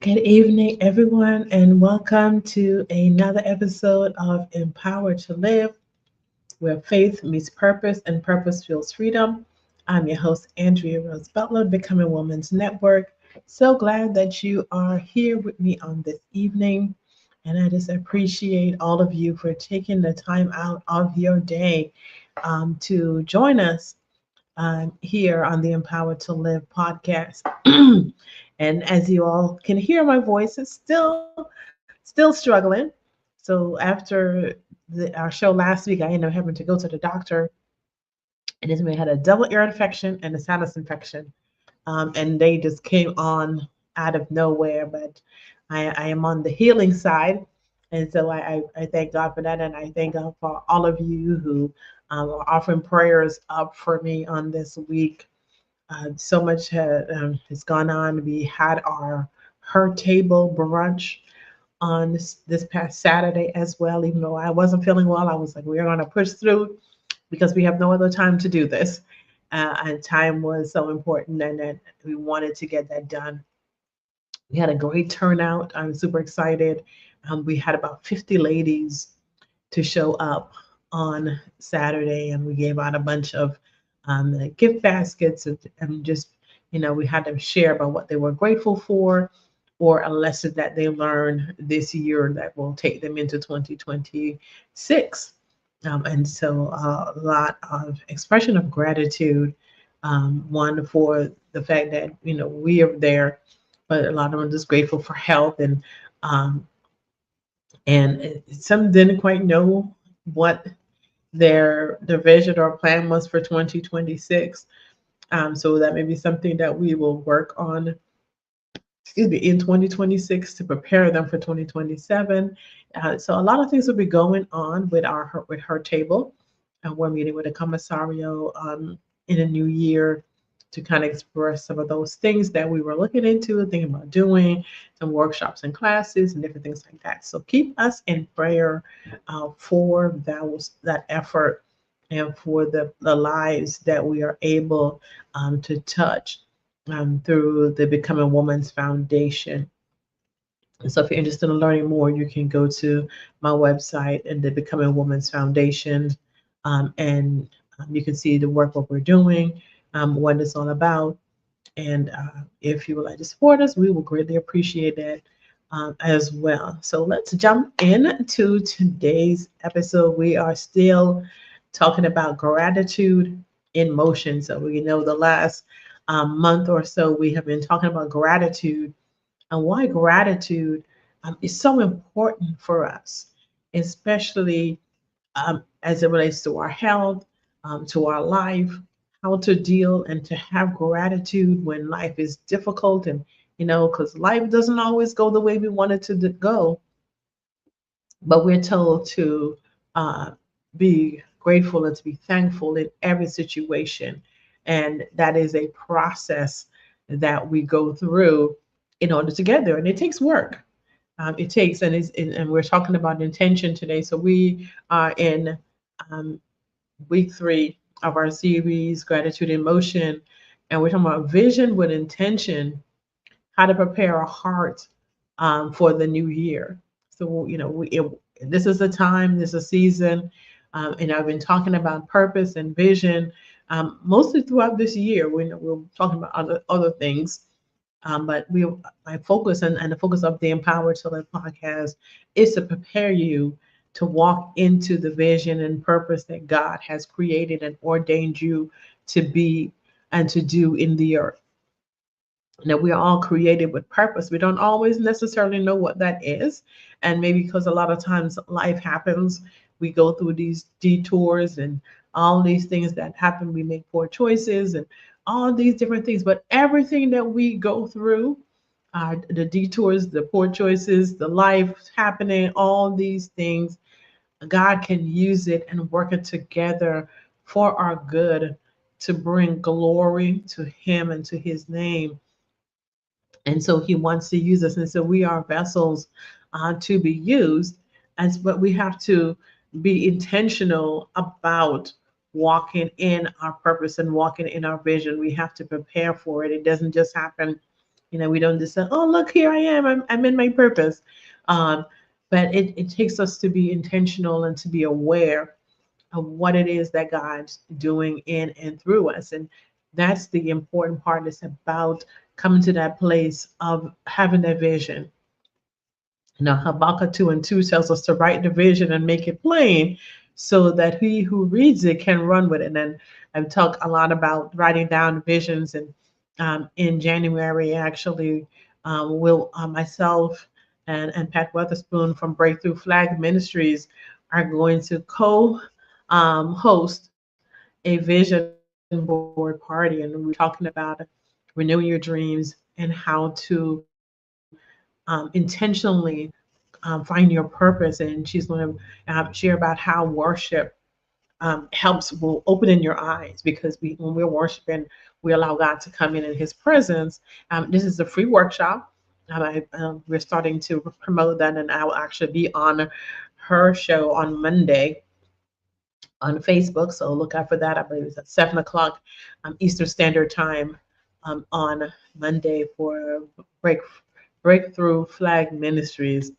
Good evening, everyone, and welcome to another episode of Empower to Live, where faith meets purpose and purpose fuels freedom. I'm your host, Andrea Rose Butler, Becoming Woman's Network. So glad that you are here with me on this evening, and I just appreciate all of you for taking the time out of your day to join us here on the Empowered to Live podcast. And as you all can hear, my voice is still struggling. So after our show last week, I ended up having to go to the doctor, and this man had a double ear infection and a sinus infection, and they just came on out of nowhere. But I am on the healing side, and so I thank God for that, and I thank God for all of you who are offering prayers up for me on this week. So much has gone on. We had our Her Table brunch on this past Saturday as well. Even though I wasn't feeling well, I was like, we're going to push through because we have no other time to do this. And time was so important, and that we wanted to get that done. We had a great turnout. I'm super excited. We had about 50 ladies to show up on Saturday, and we gave out a bunch of gift baskets, and just we had them share about what they were grateful for, or a lesson that they learned this year that will take them into 2026. And so a lot of expression of gratitude. One for the fact that we are there, but a lot of them are just grateful for health, um, and some didn't quite know what their vision or plan was for 2026. So that may be something that we will work on, excuse me, in 2026 to prepare them for 2027. So a lot of things will be going on with her table. We're meeting with a commissario in a new year to kind of express some of those things that we were looking into, thinking about doing, some workshops and classes and different things like that. So keep us in prayer for that effort, and for the lives that we are able to touch through the Becoming Woman's Foundation. And so if you're interested in learning more, you can go to my website and the Becoming Woman's Foundation, and you can see the work, what we're doing, what it's all about. And if you would like to support us, we will greatly appreciate that as well. So let's jump into today's episode. We are still talking about gratitude in motion. So we know the last month or so we have been talking about gratitude, and why gratitude is so important for us, especially as it relates to our health, to our life, how to deal and to have gratitude when life is difficult. And, because life doesn't always go the way we want it to go, but we're told to uh, be grateful and to be thankful in every situation. And that is a process that we go through in order to get there. And it takes work. It takes, and we're talking about intention today. So we are in um, week 3 of our series, Gratitude in Motion. And we're talking about vision with intention, how to prepare our heart for the new year. So, this is a time, this is a season, and I've been talking about purpose and vision mostly throughout this year. We're talking about other things, but my focus and the focus of the Empower to Live podcast is to prepare you to walk into the vision and purpose that God has created and ordained you to be and to do in the earth. Now, we are all created with purpose. We don't always necessarily know what that is. And maybe because a lot of times life happens, we go through these detours and all these things that happen. We make poor choices and all these different things. But everything that we go through, the detours, the poor choices, the life happening, all these things, God can use it and work it together for our good, to bring glory to Him and to His name. And so he wants to use us. And so we are vessels to be used, but we have to be intentional about walking in our purpose and walking in our vision. We have to prepare for it. It doesn't just happen, We don't just say, "Oh, look, here I am. I'm in my purpose." Um, but it takes us to be intentional and to be aware of what it is that God's doing in and through us. And that's the important part. It's about coming to that place of having that vision. Habakkuk 2 and 2 tells us to write the vision and make it plain so that he who reads it can run with it. And I've talked a lot about writing down visions. And in January, actually, will myself and Pat Weatherspoon from Breakthrough Flag Ministries are going to host a vision board party. And we're talking about renewing your dreams and how to intentionally find your purpose. And she's going to share about how worship helps, will open in your eyes, because when we're worshiping, we allow God to come in His presence. This is a free workshop. We're starting to promote that, and I will actually be on her show on Monday on Facebook. So look out for that. I believe it's at 7 o'clock Eastern Standard Time on Monday for break Breakthrough Flag Ministries.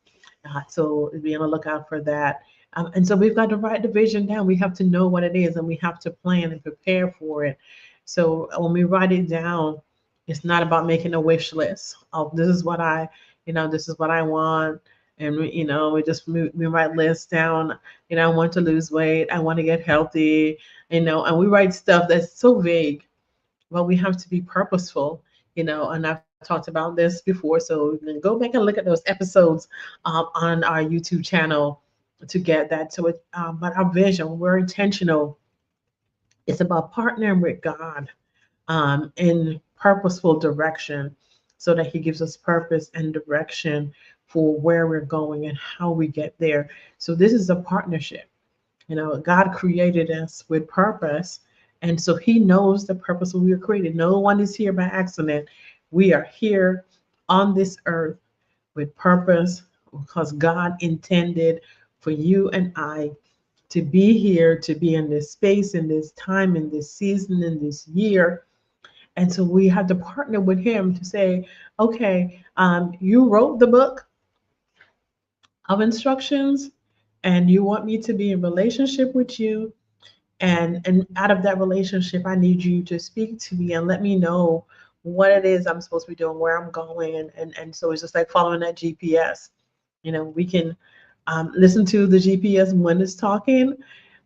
So be on the lookout for that. And so we've got to write the vision down. We have to know what it is, and we have to plan and prepare for it. So when we write it down, it's not about making a wish list of this is what I want. And we write lists down. I want to lose weight. I want to get healthy. And we write stuff that's so vague. Well, we have to be purposeful. And I've talked about this before, so you can go back and look at those episodes on our YouTube channel to get that. But our vision, we're intentional. It's about partnering with God in purposeful direction, so that He gives us purpose and direction for where we're going and how we get there. So this is a partnership. God created us with purpose. And so He knows the purpose we were created. No one is here by accident. We are here on this earth with purpose, because God intended for you and I to be here, to be in this space, in this time, in this season, in this year. And so we have to partner with Him to say, okay, you wrote the book of instructions, and you want me to be in relationship with you. And out of that relationship, I need you to speak to me and let me know what it is I'm supposed to be doing, where I'm going. And so it's just like following that GPS. We can listen to the GPS when it's talking,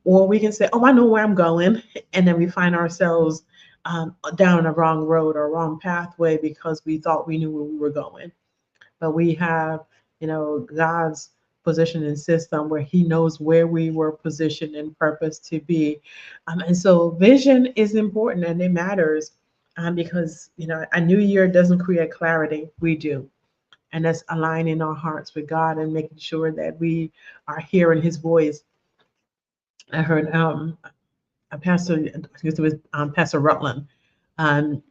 or we can say, oh, I know where I'm going. And then we find ourselves down a wrong road or wrong pathway because we thought we knew where we were going. But we have, God's position and system where He knows where we were positioned and purpose to be. And so vision is important, and it matters because, a new year doesn't create clarity. We do. And that's aligning our hearts with God and making sure that we are hearing His voice. I heard a pastor, I guess it was Pastor Rutland, um,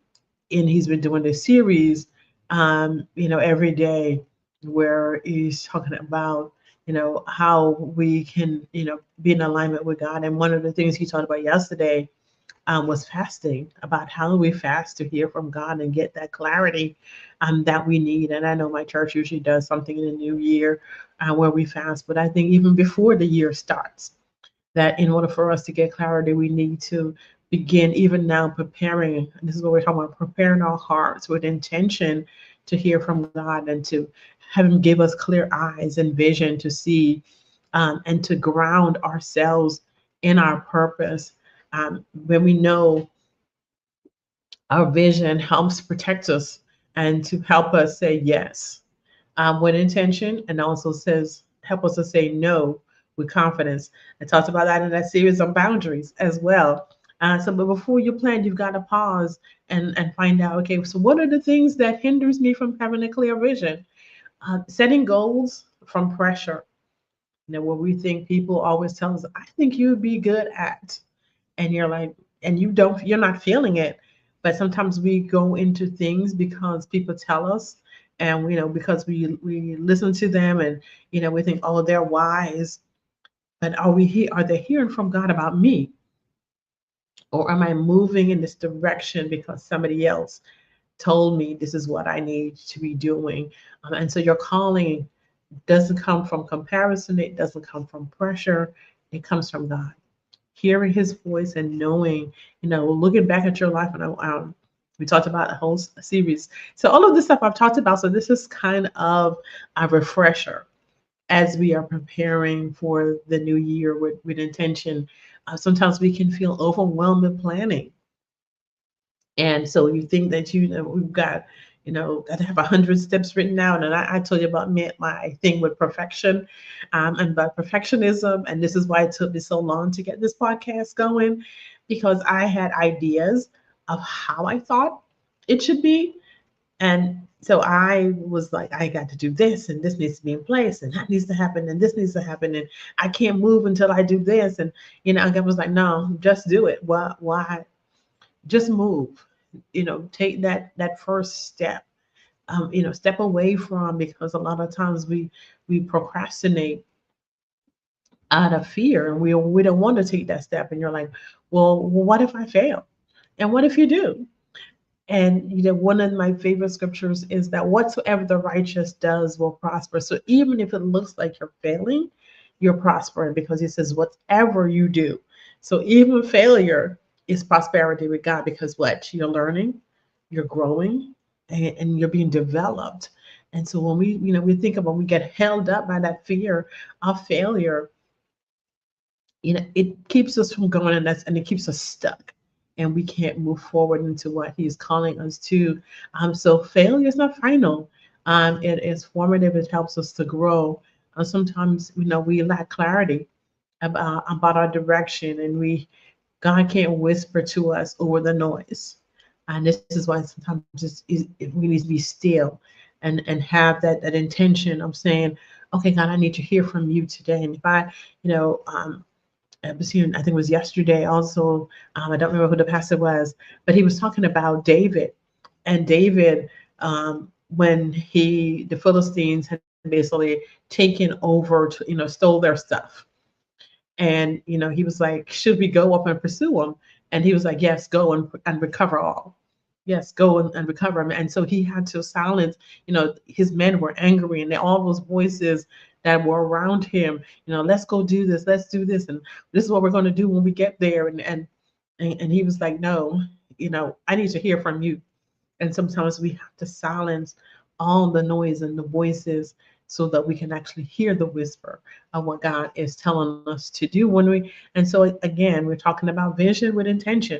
and he's been doing this series, every day, where he's talking about, how we can, be in alignment with God. And one of the things he talked about yesterday was fasting, about how we fast to hear from God and get that clarity that we need. And I know my church usually does something in the new year where we fast, but I think even before the year starts, that in order for us to get clarity, we need to begin even now preparing. And this is what we're talking about, preparing our hearts with intention to hear from God and to have Him give us clear eyes and vision to see and to ground ourselves in our purpose. When we know our vision helps protect us and to help us say yes with intention, and also says help us to say no with confidence. I talked about that in that series on boundaries as well. But before you plan, you've got to pause and find out, okay, so what are the things that hinders me from having a clear vision? Setting goals from pressure, where we think people always tell us, I think you'd be good at, and you're like, and you're not feeling it. But sometimes we go into things because people tell us, and because we listen to them, and we think, oh, they're wise. But are they hearing from God about me? Or am I moving in this direction because somebody else told me this is what I need to be doing. And so your calling doesn't come from comparison, it doesn't come from pressure, it comes from God. Hearing his voice and knowing, looking back at your life, and we talked about a whole series. So all of this stuff I've talked about. So this is kind of a refresher as we are preparing for the new year with intention. Sometimes we can feel overwhelmed with planning. And so you think that we've got, got to have 100 steps written out. And I told you about my thing with perfection, and about perfectionism. And this is why it took me so long to get this podcast going, because I had ideas of how I thought it should be. And so I was like, I got to do this, and this needs to be in place, and that needs to happen, and this needs to happen, and I can't move until I do this. And God was like, no, just do it. Why? Just move. Take that first step. Step away from, because a lot of times we procrastinate out of fear, and we don't want to take that step. And you're like, well, what if I fail? And what if you do? And one of my favorite scriptures is that whatsoever the righteous does will prosper. So even if it looks like you're failing, you're prospering, because he says whatever you do. So even failure is prosperity with God, because what you're learning, you're growing, and you're being developed. And so when we think about, when we get held up by that fear of failure, it keeps us from going, and it keeps us stuck, and we can't move forward into what he's calling us to. So failure is not final. It is formative. It helps us to grow. Sometimes we lack clarity about our direction, and God can't whisper to us over the noise. And this is why sometimes we need to be still, and have that intention of saying, okay, God, I need to hear from you today. And if I was here, I think it was yesterday also. I don't remember who the pastor was, but he was talking about David. And David, when the Philistines had basically taken over, stole their stuff. And, he was like, should we go up and pursue them? And he was like, yes, go and recover all. Yes, go and recover them. And so he had to silence, his men were angry, and all those voices that were around him, let's go do this, let's do this. And this is what we're going to do when we get there. And he was like, no, I need to hear from you. And sometimes we have to silence all the noise and the voices, so that we can actually hear the whisper of what God is telling us to do and so again, we're talking about vision with intention,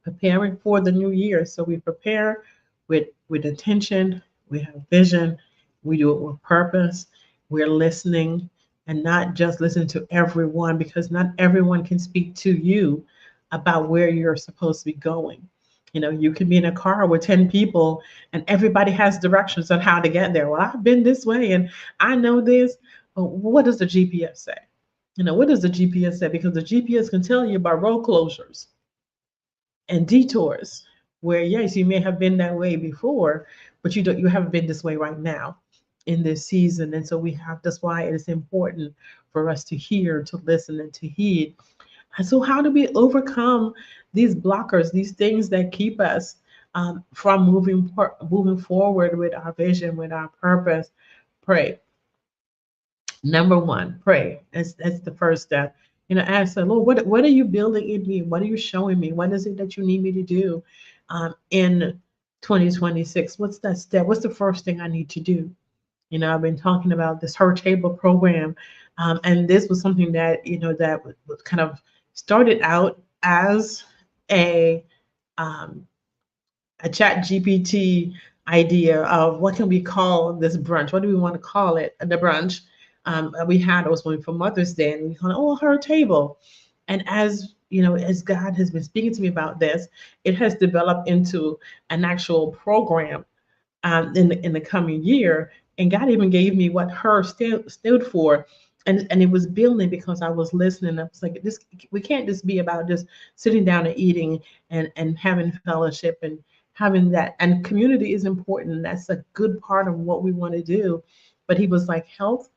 preparing for the new year. So we prepare with intention, we have vision, we do it with purpose, we're listening, and not just listen to everyone, because not everyone can speak to you about where you're supposed to be going. You can be in a car with 10 people, and everybody has directions on how to get there. Well, I've been this way, and I know this. What does the GPS say? What does the GPS say? Because the GPS can tell you about road closures and detours, where yes, you may have been that way before, but you haven't been this way right now in this season. And so that's why it is important for us to hear, to listen, and to heed. And so how do we overcome these blockers, these things that keep us from moving forward with our vision, with our purpose? Pray. Number one, pray. That's the first step. Ask the Lord, what are you building in me? What are you showing me? What is it that you need me to do in 2026? What's that step? What's the first thing I need to do? I've been talking about this Her Table program, and this was something that that was kind of started out as a chat GPT idea of what can we call this brunch? What do we want to call it? The brunch we had, it was one for Mother's Day, and we called it, Her Table. And as God has been speaking to me about this, it has developed into an actual program in the coming year. And God even gave me what her stood for. And it was building, because I was listening. I was like, we can't just be about just sitting down and eating and having fellowship and having that. And community is important. That's a good part of what we want to do. But he was like, health,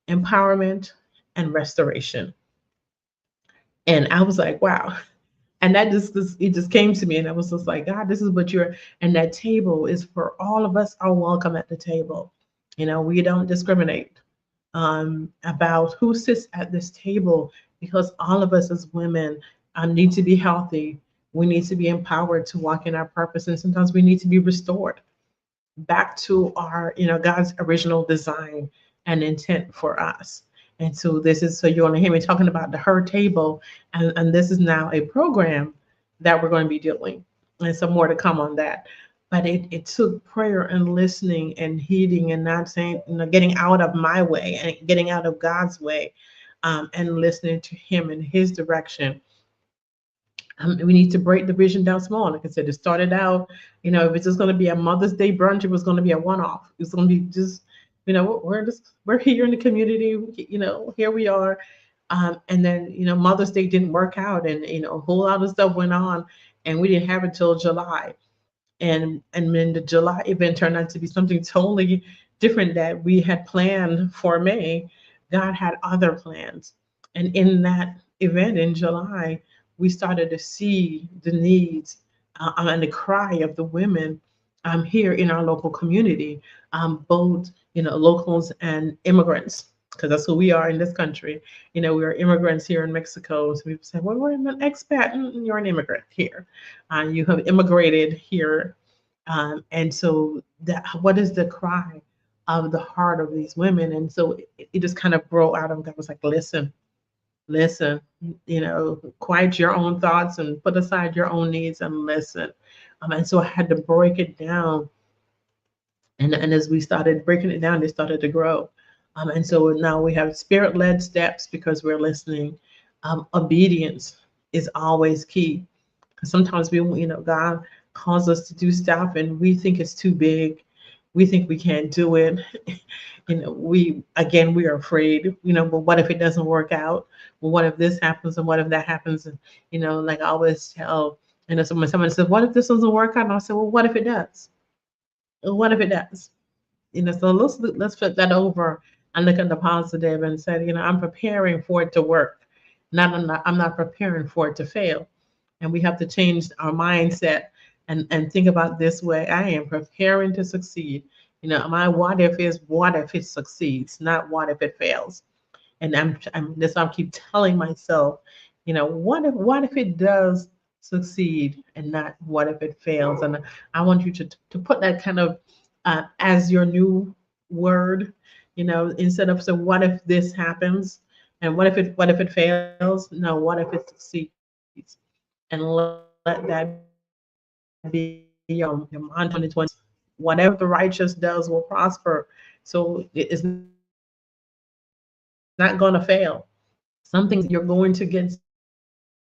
empowerment, and restoration. And I was like, wow. And that it just came to me, and I was just like, God, this is what you're. And that table is for all of us are welcome at the table. We don't discriminate about who sits at this table, because all of us as women need to be healthy. We need to be empowered to walk in our purpose, and sometimes we need to be restored back to our, God's original design and intent for us. And so so you're going to hear me talking about the Her Table, and this is now a program that we're going to be doing, and some more to come on that. But it took prayer and listening and heeding, and not saying, getting out of my way and getting out of God's way, and listening to Him and His direction. We need to break the vision down small. Like I said, it started out, if it's just going to be a Mother's Day brunch, it was going to be a one-off. It's going to be just, we're here in the community, here we are. And then, Mother's Day didn't work out, and, a whole lot of stuff went on, and we didn't have it till July. And then the July event turned out to be something totally different that we had planned for May. God had other plans. And in that event in July, we started to see the needs and the cry of the women here in our local community, both locals and immigrants, because that's who we are in this country. We are immigrants here in Mexico. So people say, well, we're an expat. You're an immigrant here. You have immigrated here. And so what is the cry of the heart of these women? And so it just kind of broke out of God. Was like, listen, quiet your own thoughts and put aside your own needs and listen. And so I had to break it down. And as we started breaking it down, it started to grow. And so now we have spirit-led steps because we're listening. Obedience is always key. Because sometimes God calls us to do stuff and we think it's too big. We think we can't do it. We are afraid, but what if it doesn't work out? Well, what if this happens and what if that happens? And, like I always tell, so when someone says, what if this doesn't work out? And I'll say, well, what if it does? What if it does? So let's flip that over and look at the positive and say, I'm preparing for it to work. I'm not preparing for it to fail. And we have to change our mindset and think about this way. I am preparing to succeed. My what if is what if it succeeds, not what if it fails. And I keep telling myself, what if it does succeed, and not what if it fails. And I want you to put that kind of as your new word, instead of, so what if this happens, and what if it fails? No, what if it succeeds? And let that be your mantra in 2020. Whatever the righteous does will prosper. So it's not going to fail. Something you're going to get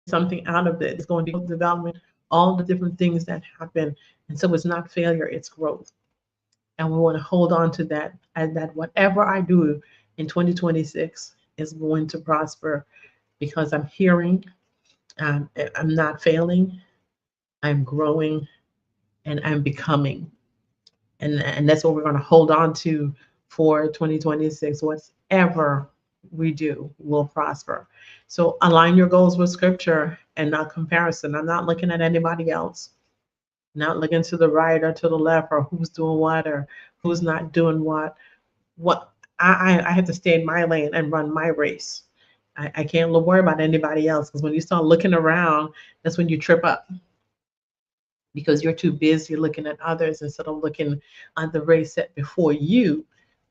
something out of it. It's going to be development, all the different things that happen. And so it's not failure, it's growth. And we want to hold on to that, and that whatever I do in 2026 is going to prosper, because I'm hearing, I'm not failing, I'm growing, and I'm becoming. And that's what we're going to hold on to for 2026. Whatever we do will prosper. So align your goals with scripture and not comparison. I'm not looking at anybody else, not looking to the right or to the left, or who's doing what or who's not doing what. I have to stay in my lane and run my race. I can't worry about anybody else, because when you start looking around, that's when you trip up, because you're too busy looking at others instead of looking at the race set before you,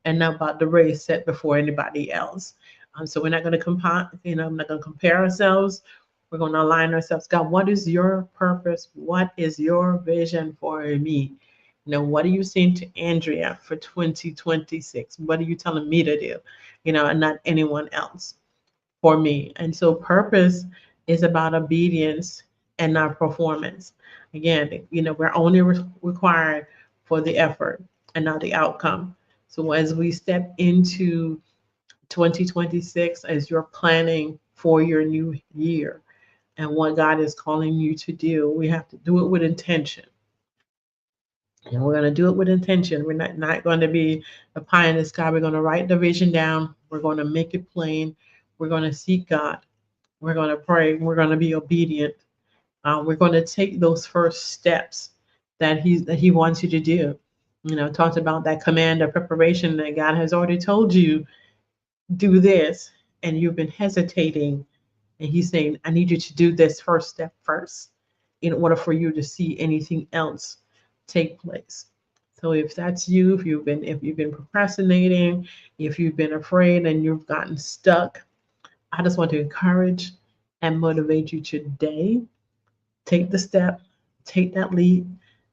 and not about the race set before anybody else. So we're not going to compare, I'm not going to compare ourselves. We're going to align ourselves. God, what is your purpose? What is your vision for me? What are you saying to Andrea for 2026? What are you telling me to do? And not anyone else for me. And so purpose is about obedience and not performance. Again, we're only required for the effort and not the outcome. So as we step into 2026, as you're planning for your new year and what God is calling you to do, we have to do it with intention. And we're going to do it with intention. We're not going to be a pie in the sky. We're going to write the vision down. We're going to make it plain. We're going to seek God. We're going to pray. We're going to be obedient. We're going to take those first steps that he wants you to do. Talked about that command of preparation that God has already told you, do this, and you've been hesitating, and he's saying, I need you to do this first step first in order for you to see anything else take place. So if that's you, if you've been procrastinating, if you've been afraid and you've gotten stuck, I just want to encourage and motivate you today. Take the step, take that leap,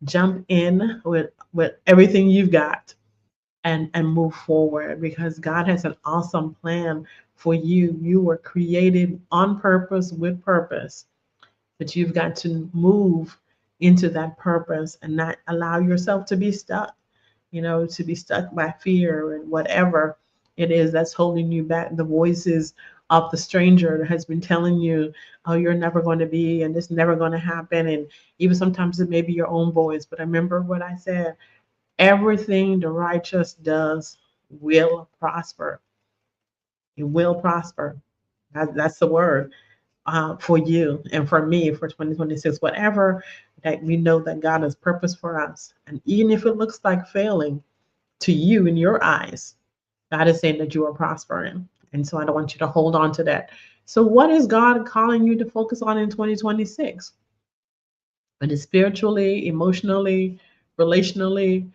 jump in with everything you've got, and move forward, because God has an awesome plan for you. You were created on purpose with purpose, but you've got to move into that purpose and not allow yourself to be stuck, to be stuck by fear and whatever it is that's holding you back. The voices of the stranger that has been telling you, oh, you're never going to be, and it's never going to happen. And even sometimes it may be your own voice. But I remember what I said, everything the righteous does will prosper. It will prosper. That's the word for you and for me for 2026. Whatever that we know that God has purpose for us. And even if it looks like failing to you in your eyes, God is saying that you are prospering. And so I don't want you to hold on to that. So, what is God calling you to focus on in 2026? But it's spiritually, emotionally, relationally,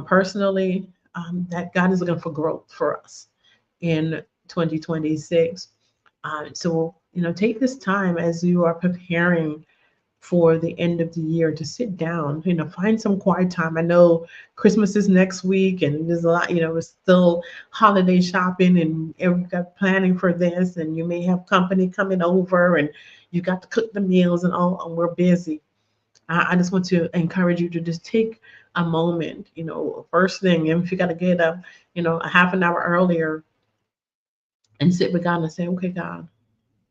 personally, that God is looking for growth for us in 2026. So, take this time as you are preparing for the end of the year to sit down, find some quiet time. I know Christmas is next week and there's a lot, it's still holiday shopping and we've got planning for this, and you may have company coming over and you got to cook the meals and all, and we're busy. I just want to encourage you to just take a moment, first thing, and if you got to get up, a half an hour earlier and sit with God and say, okay, God,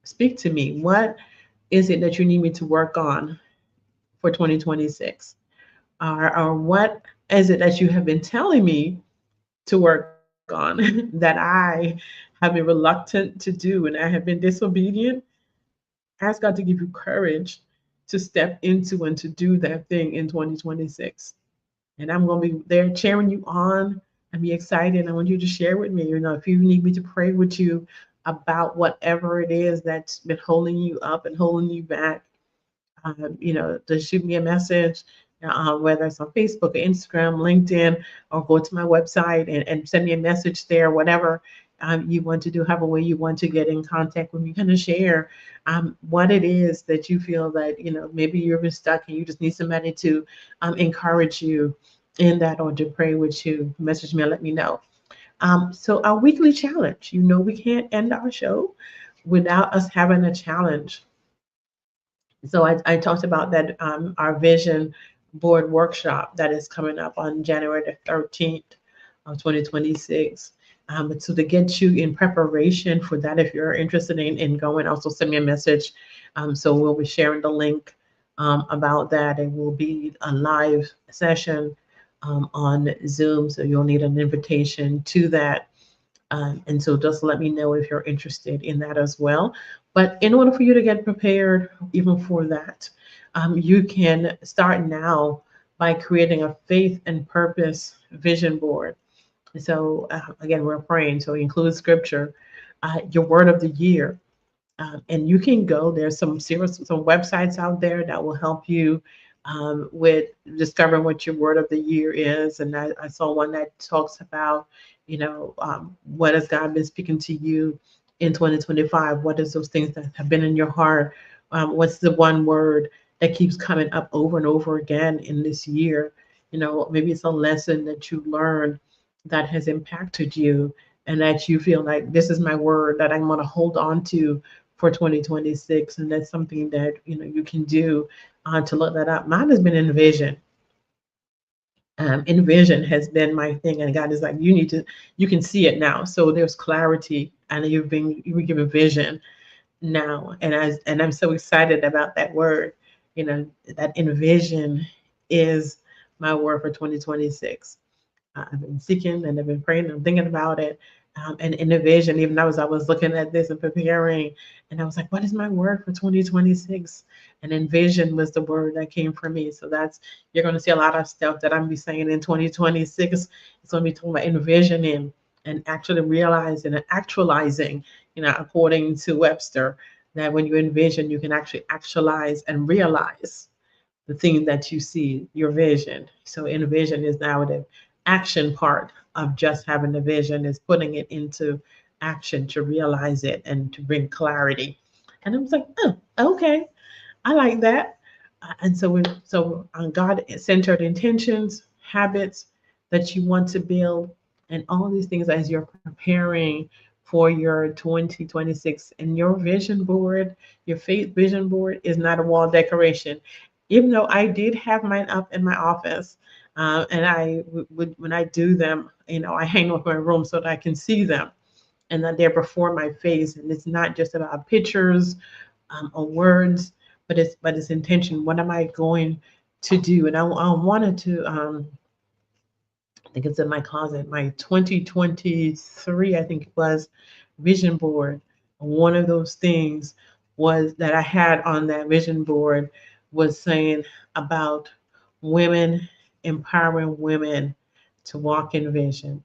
speak to me. What is it that you need me to work on for 2026? Or what is it that you have been telling me to work on that I have been reluctant to do and I have been disobedient? Ask God to give you courage to step into and to do that thing in 2026. And I'm going to be there cheering you on and be excited. I want you to share with me, if you need me to pray with you about whatever it is that's been holding you up and holding you back, to shoot me a message, whether it's on Facebook or Instagram, LinkedIn, or go to my website and send me a message there, whatever you want to do, however way you want to get in contact with me, kind of share what it is that you feel that, maybe you've been stuck and you just need somebody to encourage you in that, or to pray with you. Message me and let me know. So our weekly challenge, we can't end our show without us having a challenge. So I talked about that, our vision board workshop that is coming up on January the 13th of 2026. So to get you in preparation for that, if you're interested in going, also send me a message. So we'll be sharing the link about that. It will be a live session on Zoom, so you'll need an invitation to that. And so just let me know if you're interested in that as well. But in order for you to get prepared, even for that, you can start now by creating a faith and purpose vision board. So again, we're praying. So include scripture, your word of the year, and you can go. There's some websites out there that will help you with discovering what your word of the year is. And I saw one that talks about, what has God been speaking to you in 2025? What is those things that have been in your heart? What's the one word that keeps coming up over and over again in this year? Maybe it's a lesson that you learned that has impacted you, and that you feel like this is my word that I'm going to hold on to for 2026. And that's something that you can do to look that up. Mine has been Envision. Envision has been my thing, and God is like, you can see it now. So there's clarity, and you were given vision now, and I'm so excited about that word. That Envision is my word for 2026. I've been seeking and I've been praying and I'm thinking about it. And in the vision, even as I was looking at this and preparing, and I was like, what is my word for 2026? And envision was the word that came for me. So that's, you're going to see a lot of stuff that I'm be saying in 2026. It's going to be talking about envisioning and actually realizing and actualizing, according to Webster, that when you envision, you can actually actualize and realize the thing that you see, your vision. So envision is now the action part of just having the vision, is putting it into action to realize it and to bring clarity. And I was like, oh, okay, I like that. And so on God-centered intentions, habits that you want to build, and all these things as you're preparing for your 2026. And your vision board, your faith vision board, is not a wall decoration. Even though I did have mine up in my office, and would, when I do them, I hang up in my room so that I can see them and that they're before my face. And it's not just about pictures, or words, but it's intention. What am I going to do? And I wanted to, I think it's in my closet, my 2023, I think it was, vision board. One of those things was that I had on that vision board was saying about women, empowering women to walk in vision.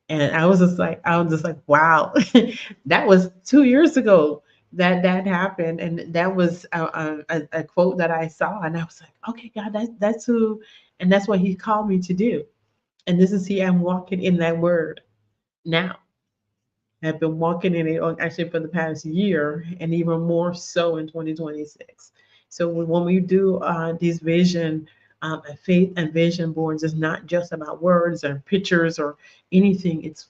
And I was just like, wow, that was 2 years ago that that happened, and that was a quote that I saw, and I was like, okay, God, that's who, and that's what He called me to do, and this is I'm walking in that word now. I've been walking in it actually for the past year, and even more so in 2026. So when we do these vision, faith and vision boards, it's not just about words or pictures or anything. It's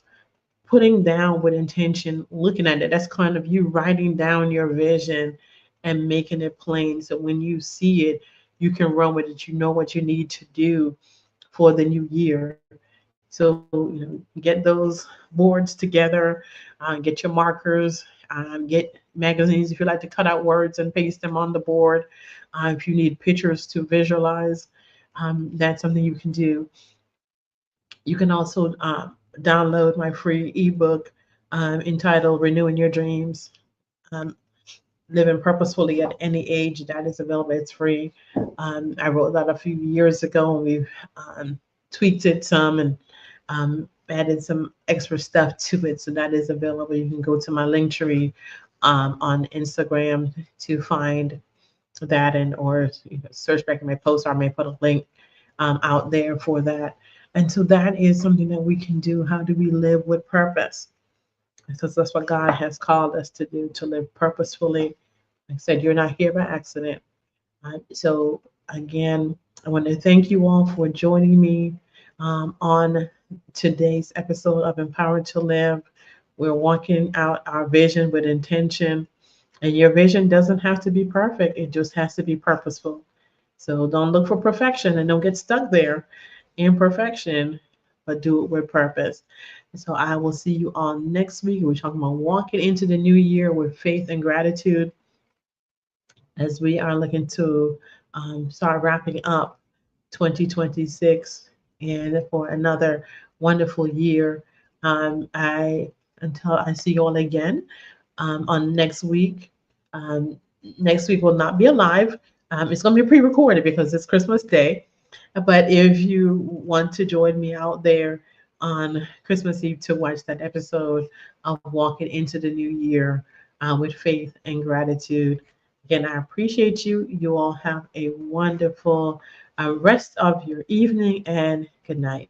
putting down with intention, looking at it. That's kind of you writing down your vision and making it plain. So when you see it, you can run with it. You know what you need to do for the new year. So, get those boards together, get your markers, get magazines if you like to cut out words and paste them on the board. If you need pictures to visualize, that's something you can do. You can also download my free ebook entitled Renewing Your Dreams, um, Living Purposefully at Any Age. That is available. It's free. I wrote that a few years ago, and we've tweaked it some and added some extra stuff to it. So that is available. You can go to my link tree on Instagram to find that, and or search back in my post, or I may put a link out there for that. And so that is something that we can do. How do we live with purpose? Because that's what God has called us to do, to live purposefully. Like I said, you're not here by accident. So again, I want to thank you all for joining me on today's episode of Empowered to Live. We're walking out our vision with intention, and your vision doesn't have to be perfect. It just has to be purposeful. So don't look for perfection and don't get stuck there in perfection, but do it with purpose. And so I will see you all next week. We're talking about walking into the new year with faith and gratitude, as we are looking to start wrapping up 2026 and for another wonderful year. I Until I see you all again on next week. Um, Next week will not be a live. It's going to be pre-recorded because it's Christmas Day. But if you want to join me out there on Christmas Eve to watch that episode of Walking into the New Year with Faith and Gratitude, again, I appreciate you. You all have a wonderful rest of your evening, and good night.